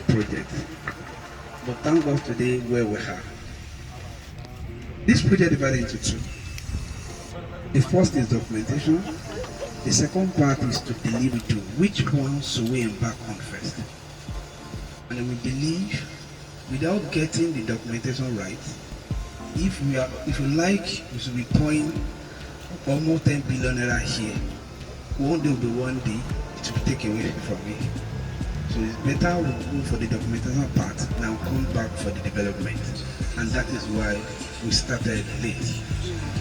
project. But thank God today where we are. This project divided into two. The first is documentation. The second part is to deliver to which one should we embark on first. And we believe without getting the documentation right, if you like, we should be pouring almost 10 billion naira here. One day will be one day, it will be taken away from me. So it's better we go for the documentation part now come back for the development. And that is why we started late.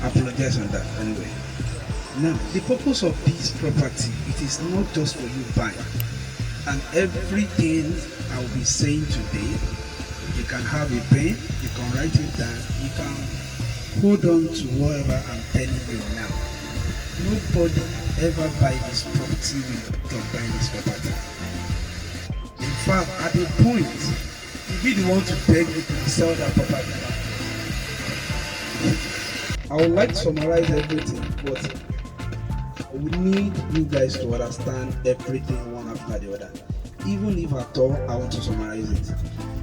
I apologize on that anyway. Now, the purpose of this property, it is not just for you buying. And everything I will be saying today, you can have a pen, you can write it down, you can hold on to whatever I'm telling you now. Nobody ever buy this property without buying this property. In fact, at a point, you be the one to beg you to sell that property. I would like to summarize everything, but we need you guys to understand everything one after the other. Even if at all I want to summarize it,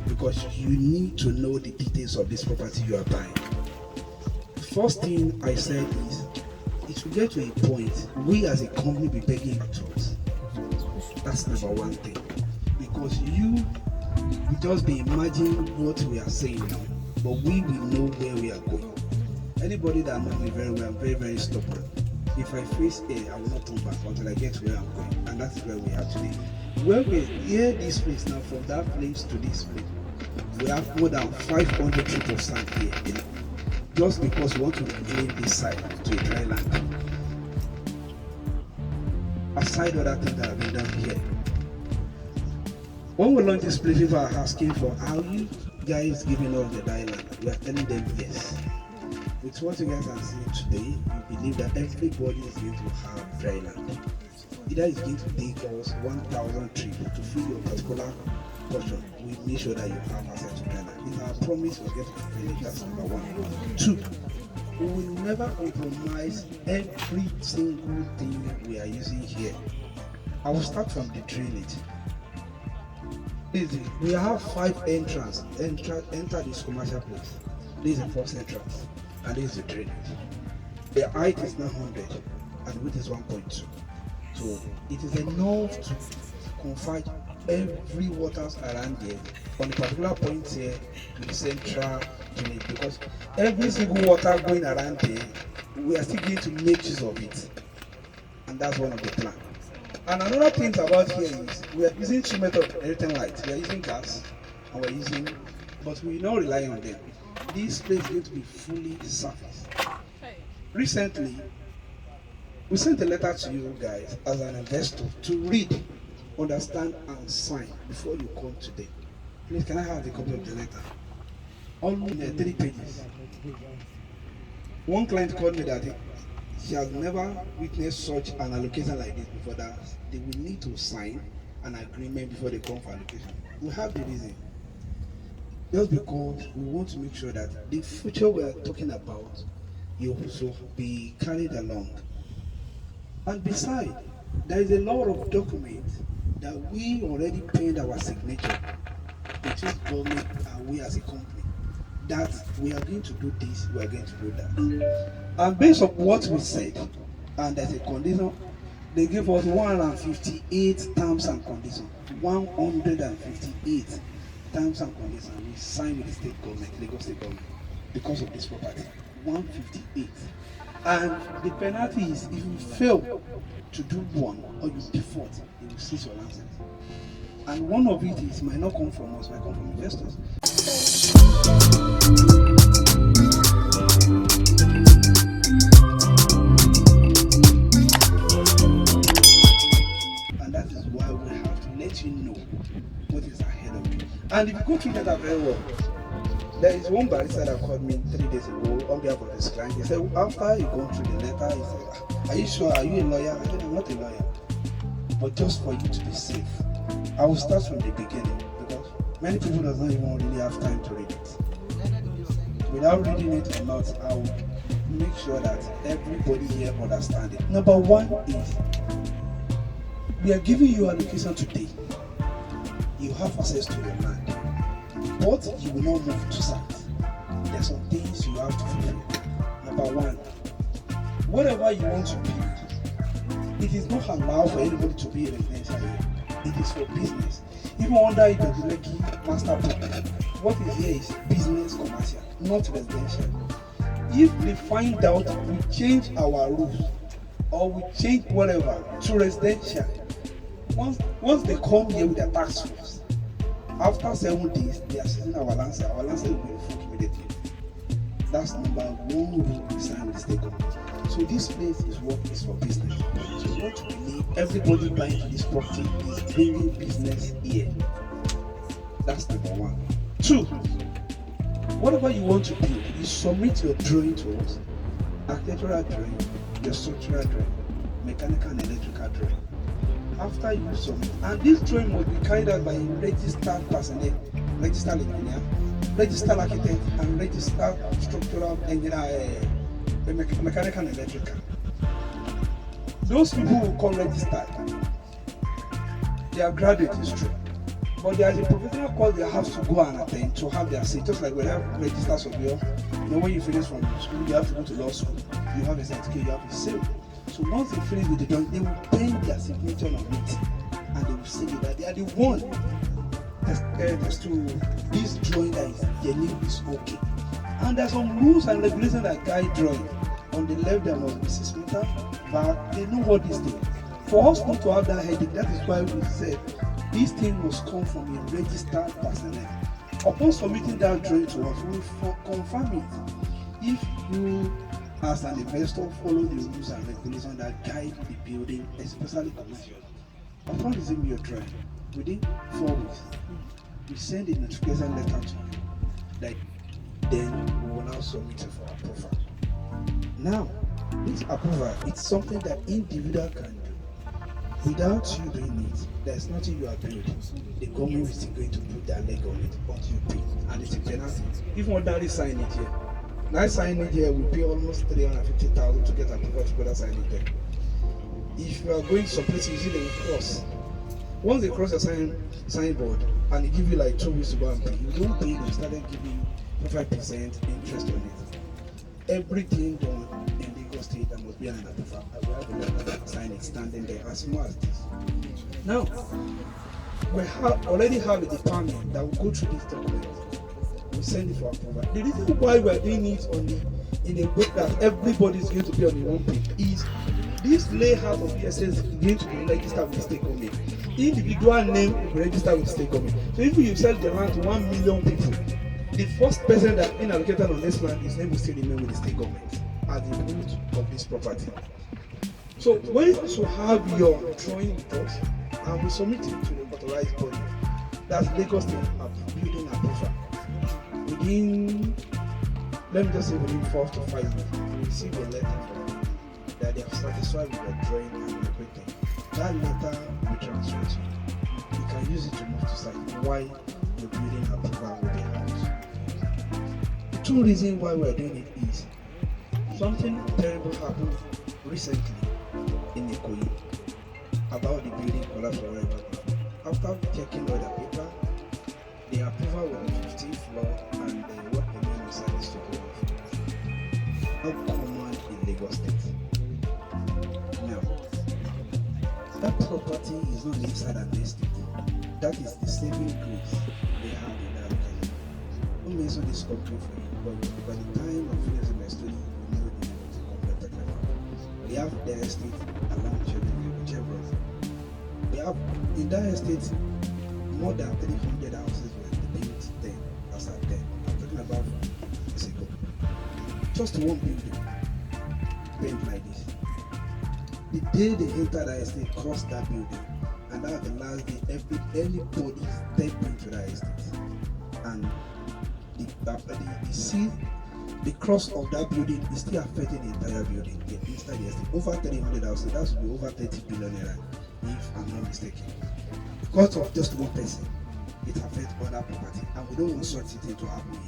because you need to know the details of this property you are buying. The first thing I said is, it will get to a point we as a company be begging your trust. That's number one thing. Because you just be imagining what we are saying now, but we will know where we are going. Anybody that knows me very well, I'm very, very stubborn. If I face A, I will not turn back until I get to where I'm going. And that is where we are today. Where we hear this place now, from that place to this place, we have more than 500 feet of sand here. Just because we want to reclaim this side to a dry land. Aside other things that have been done here. When we launch this place, people are asking for, are you guys giving us the dry land? We are telling them yes. With what you guys are seeing today, we believe that everybody is going to have dry land. Either it's going to take us 1,000 trips to fill your particular portion. We make sure that you have access to dry land. It's our promise we're going to fulfill it. That's number one. Two, we will never compromise every single thing we are using here. I will start from the drainage. We have 5 entrances. Enter this commercial place. This is the first entrance. And this is the drainage. The height is 900 and width is 1.2. So it is enough to confide every waters around there on a particular point here to the central drainage, because every single water going around there, we are still going to make use of it. And that's one of the plans. And another thing about here is we are using 2 methods of generating light. We are using gas and we're using, but we will not rely on them. This place is going to be fully surfaced. Recently, we sent a letter to you guys as an investor to read, understand, and sign before you come today. Please, can I have a copy of the letter? Only 3 pages. One client called me that she has never witnessed such an allocation like this before, that they will need to sign an agreement before they come for allocation. We have the reason. Just because we want to make sure that the future we are talking about, you also be carried along. And besides, there is a lot of documents that we already paid our signature between government and we as a company, that we are going to do this, we are going to do that. And based on what we said, and there's a condition, they gave us 158 terms and conditions. 158 terms and conditions we signed with the state government, Lagos state government, because of this property. 158. And the penalty is if you fail to do one or you default, it will cease your license. And one of it is might not come from us, might come from investors. And that is why we have to let you know what is ahead of you. And if you go through that very well, there is one barrister that called me 3 days ago on behalf of his client. He said, after you go through the letter, he said, are you sure? Are you a lawyer? I said, I'm not a lawyer. But just for you to be safe, I will start from the beginning, because many people does not even really have time to read it. Without reading it or not, I will make sure that everybody here understands it. Number one is, we are giving you allocation today. you have access to your land, but you will not move to site. There are some things you have to fulfill. Number one, whatever you want to build, it is not allowed for anybody to be residential here. It is for business. Even under Ibeju-Lekki master plan, what is here is business commercial, not residential. If they find out we change our rules or we change whatever to residential, once they come here with their tax force, after 7 days they are seizing our land will be revoked immediately. That's number one rule we sign with the state government. So this place is what is for business. So you want to believe everybody buying to this property is bringing business here. That's number one. 2, whatever you want to build, you submit your drawing to us, architectural drawing, your structural drawing, mechanical and electrical drawing. After you submit, and this drawing must be carried out by a registered personnel, registered engineer, registered architect, and registered structural engineer, mechanical and electrical. Those people who come registered, they are graduate, is true. But there is a professional course they have to go and attend to have their say. Just like when you have registered surveyor, when you finish from school, you have to go to law school. You have a certificate, you have a say. So once they finish with the drawing, they will pen their signature on it, and they will say that they are the one as to this drawing that is Geninue is okay. And there are some rules and regulations that guide drawing. On the left there must be 6 meters, but they know what this thing. For us not to have that headache, that is why we said this thing must come from a registered personnel. Upon submitting that drawing to us, we will confirm it. If you as an investor follow the rules and regulations that guide the building, especially commercial, upon receiving your drawing, within 4 weeks, we send a notification letter to you. That then we will now submit it for approval. Now, this approval, it's something that individual can do. Without you doing it, there's nothing you are doing. The government is still going to put their leg on it until you pay, and it's a penalty. If one daddy sign it here, now sign it here, we pay almost 350,000 to get approval to go and sign it there. If you are going to some places, usually they will cross. Once they cross the signboard and they give you like 2 weeks to go and pay, you don't pay, they started giving 5% interest on it. Everything done in Lagos State, there must be an approval. I will have a letter that sign it standing there as small as this. Now, we already have a department that will go through this document. We send it for approval. The reason why we are doing it in a way that everybody is going to be on the one page is this layout of ESS is going to be registered with the state government. Individual name will be registered with the state government. So if you sell the land to 1 million people, the first person that been allocated on this land, his name will still remain with the state government as the root of this property. So when you have your drawing with us and we submit it to the authorized body, that's Lagos State Building Approval. Within, let me just say within 4 to 5 weeks, you receive a letter from them that they have satisfied with your drawing and everything. That letter will transfer to you. You can use it to move to site while the building approval will be housed. The 2 reasons why we are doing it is something terrible happened recently in Ikoyi about the building collapse or whatever. After checking all the paper, the approval was on the 15th floor and the work remained on service to go off. How common in Lagos State. Now, that property is not inside an estate. That is the saving grace they have in that location. Don't mention this company for you, but by the time of finishing my study, you know the complete technical. They have their estate along Chevron. They have in that estate more than 300 houses were built then, as at then. I'm talking about years ago. Just one building built like this. The day they entered that estate, crossed that building, and that was the last day anybody stepped into that estate. And the cross of that building is still affecting the entire building. Inside the estate, over 300 houses, that should be over 30 billion naira, if I'm not mistaken. Because of just one person, it affects other property, and we don't want such a thing to happen here.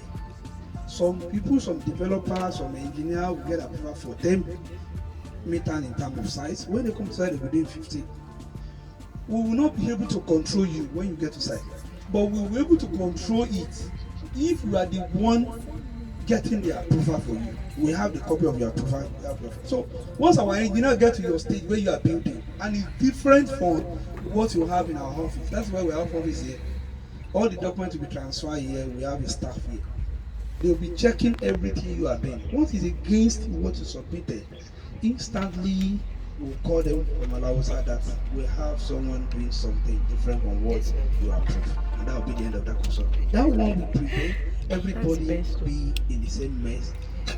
Some people, some developers, some engineers will get approval for 10 meters in terms of size. When they come to site, they will do 50. We will not be able to control you when you get to site. but we will be able to control it if you are the one getting the approval for you. We have the copy of your approval. So once our engineer get to your stage where you are building, and it's different from what you have in our office. That's why we have office here. All the documents will be transferred here. We have a staff here. They will be checking everything you are doing. Once it's against what you submitted, instantly we'll call them from Alausa that we have someone doing something different from what you approve. And that will be the end of that consult. That one will prevent everybody be in the same mess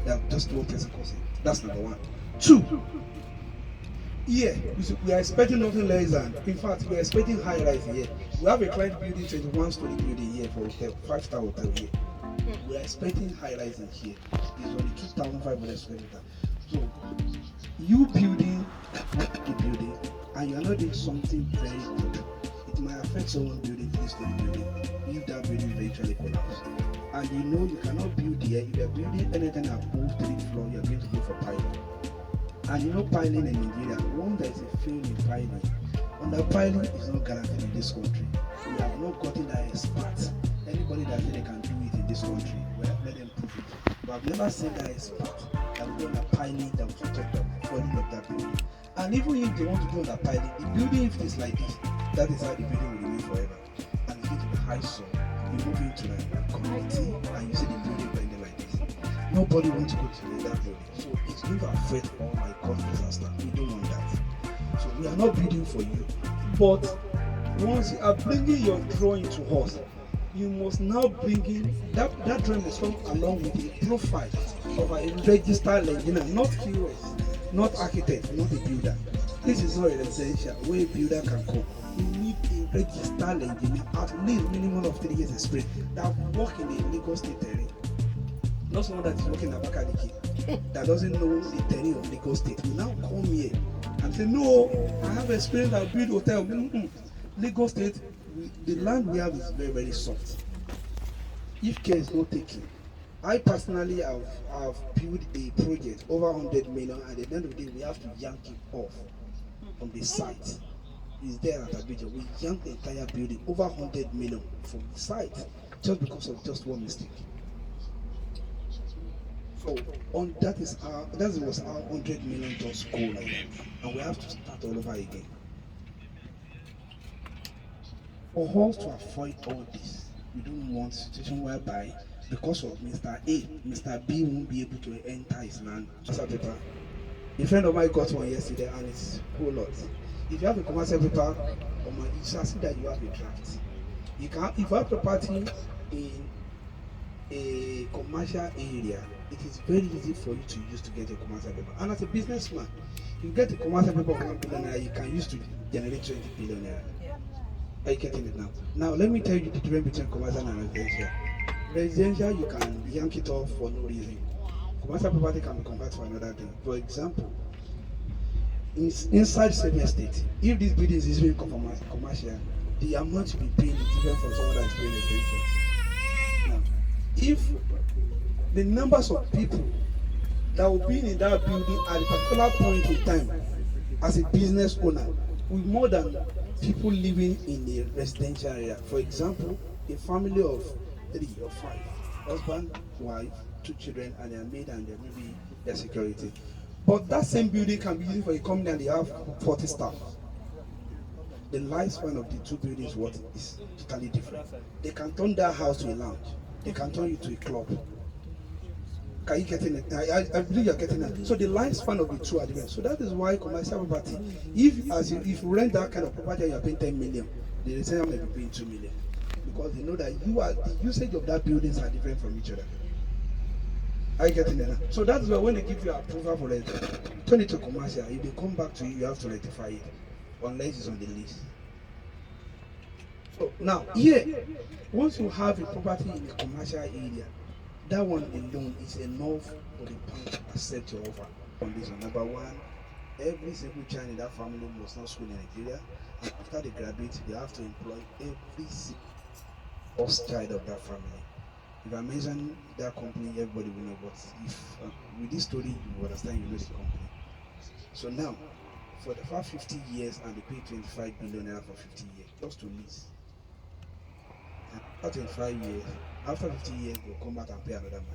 that just one person causing. That's number one. Two, yeah, we are expecting nothing less than, in fact, we are expecting high rise here. We have a client building 21-story building here for hotel, 5-star hotel here. We are expecting high rise in here. It's only 2,500 square meters. So you building the building and you are not doing something very good, it might affect someone building 3-story building if that building eventually collapses. And you know you cannot build here. If you are building anything above 3 floors, you are going to go for piling. And you know piling in Nigeria, one there is a fail in piling. Under piling is not guaranteed in this country. We have not gotten that expert. Anybody that said they can do it in this country, well, let them prove it. But I've never seen that expert that will do under piling that will stop the falling of that building. And even if they want to do under piling, the building, if it is like this, that is how the building will remain forever. And it's going to be high soil. You move into the community and you see the building bending like this. Nobody wants to go to that building. So it's going to affect all my customers and staff. We don't want that. So we are not building for you. But once you are bringing your drawing to us, you must now bring in that drawing must come along with a profile of a registered engineer, not QS, not architect, not a builder. This is not a residential where a builder can come. You need a registered engineer, at least minimum of 3 years experience, that work in the Lagos State area. Not someone that is working at Abakaliki that doesn't know the terrain of Lagos State will now come here and say, no, I have experience, I'll build hotel. Lagos State, the land we have is very, very soft. If care is not taken, I personally have built a project over 100 million, and at the end of the day, we have to yank it off from the site. It's there at Ibeju. We yanked the entire building over 100 million from the site just because of just one mistake. So on that was our 100 million just goal like that, and we have to start all over again. For us to avoid all this, we don't want a situation whereby because of Mr. A, Mr. B won't be able to enter his land. Paper. A friend of mine got one yesterday and it's a whole lot. If you have a commercial paper, you shall see that you have a draft. If you have property in a commercial area, it is very easy for you to use to get a commercial paper. And as a businessman, you get a commercial paper of 1 billion naira, you can use to generate 20 billion naira. Are you getting it now? Now let me tell you the difference between commercial and residential. Residential, you can yank it off for no reason. Commercial property can be converted for another thing. For example, inside same estate, if this building is being commercial, the amount you be paying is different from someone that is paying residential. Now, if the numbers of people that will be in that building at a particular point in time as a business owner with more than people living in the residential area. For example, a family of 3 or 5, husband, wife, 2 children, and their maid and maybe their security. But that same building can be used for a company and they have 40 staff. The lifespan of the 2 buildings is totally different. They can turn that house to a lounge. They can turn it to a club. Are you getting it? I believe you're getting it. So the lifespan of the 2 are different. So that is why commercial property, if you rent that kind of property and you're paying 10 million, the reseller may be paying 2 million. Because they know that the usage of that buildings are different from each other. Are you getting it? So that's why when they give you approval for it, turn it to commercial. If they come back to you, you have to rectify it. Unless it's on the list. So now here, once you have a property in a commercial area, that one alone is enough for the bank to accept your offer. Condition number 1, every single child in that family must not school in Nigeria, and after they graduate, they have to employ every single first child of that family. If I mention that company, everybody will know. But if with this story you understand, you know the company. So now, for the past 50 years, and they pay 25 billion naira for 50 years just to lease. And after 25 years, after 50 years, they'll come back and pay another money.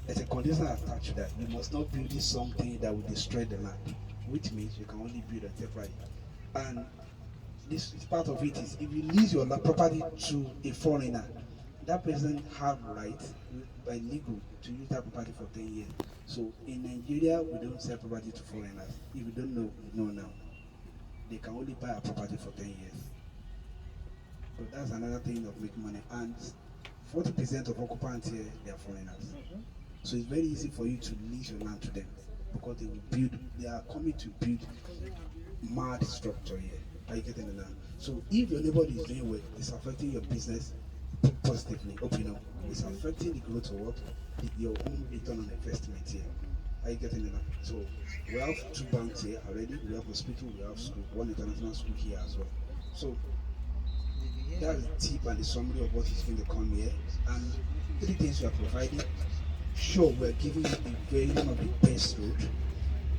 There's a condition attached to that. You must not build something that will destroy the land, which means you can only build a temporary. And this part of it is if you lease your property to a foreigner, that person have right by legal to use that property for 10 years. So in Nigeria, we don't sell property to foreigners. If you don't know, you know now. They can only buy a property for 10 years. So that's another thing of making money. And 40% of occupants here, they are foreigners. So it's very easy for you to lease your land to them because they will build, they are coming to build mad structure here. Are you getting it now? So if your neighbor is doing well, it's affecting your business positively. Hope you know. It's affecting the growth of what? Your own return on investment here. Are you getting it now? So we have 2 banks here already. We have hospital, we have school, 1 international school here as well. So that's the tip and the summary of what is going to come here. And 3 things we are providing. Sure, we are giving you the very one of the best road.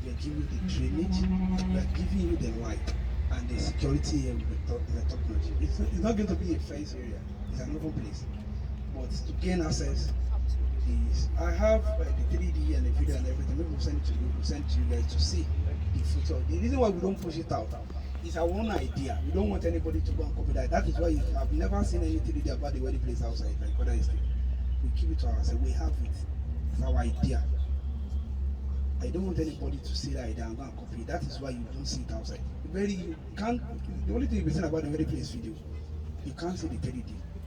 We are giving you the drainage. We are giving you the light and the security here with the technology. It's not going to be a fence area. It's an open place. But to gain access is I have the 3D and the video and everything. Maybe we'll send it to you. We'll send it to you guys to see the future. The reason why we don't push it out is our own idea. We don't want anybody to go and copy that. That is why I've never seen any 3D about the wedding place outside like other estate. We keep it to ourselves. We have it. It's our idea. I don't want anybody to see that idea and go and copy it. That is why you don't see it outside. You can't. The only thing you've seen about the wedding place video, you can't see the 3D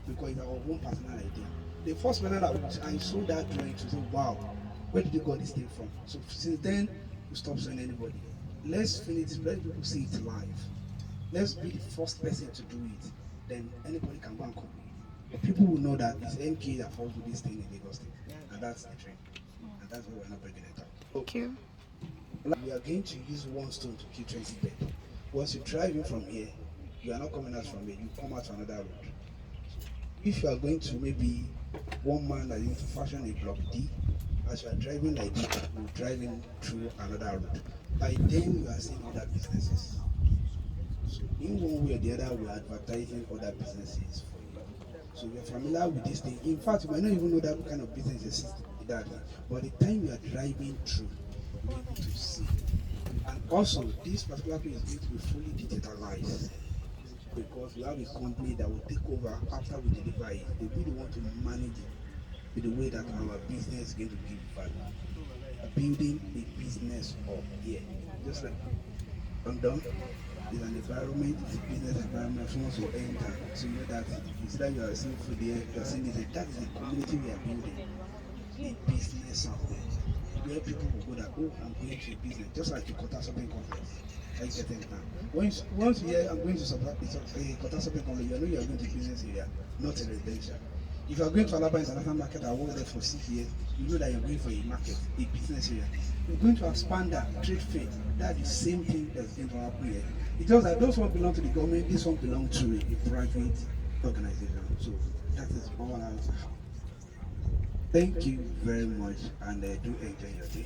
because it's our own personal idea. The first person that I saw that drawing to say, wow, where did you got this thing from? So since then, we stopped showing anybody. Let's finish it. Let people see it live. Let's be the first person to do it. Then anybody can go and copy. But people will know that it's MK that falls with this thing in Lagos State, and that's the trend. And that's why we're not breaking it up. Thank you. We are going to use 1 stone to kill 20 birds. Once you drive in from here, you are not coming out from here, you come out to another road. If you are going to maybe one man that is going to fashion a block D, as you are driving like this, you are driving through another road. By then, you are seeing other businesses. So in one way or the other, we are advertising other businesses for you. So you're familiar with this thing. In fact, you might not even know that kind of business exists. That way. But the time you are driving through, you'll be able to see. And also, this particular thing is going to be fully digitalized because we have a company that will take over after we deliver it. They really want to manage it with the way that our business is going to give value. Building a business up here. Just like London is an environment, it's a business environment, someone will enter. So you know that it's like you are seeing food here, you are seeing it. That is the community we are building. A business somewhere where people will go that, oh, I'm going to a business, just like the Kota shopping complex. I get it now. Once you hear I'm going to a Kota shopping complex, you know you are going to a business area, not a residential. If you are going to Alaba International Market, I work there for 6 years, you know that you're going for a market, a business area. You're going to expand that trade fair. That's the same thing that's going to happen here. It's just that those one belong to the government, this one belong to a private organization. So that is all I have. Thank you very much, and do enjoy your day.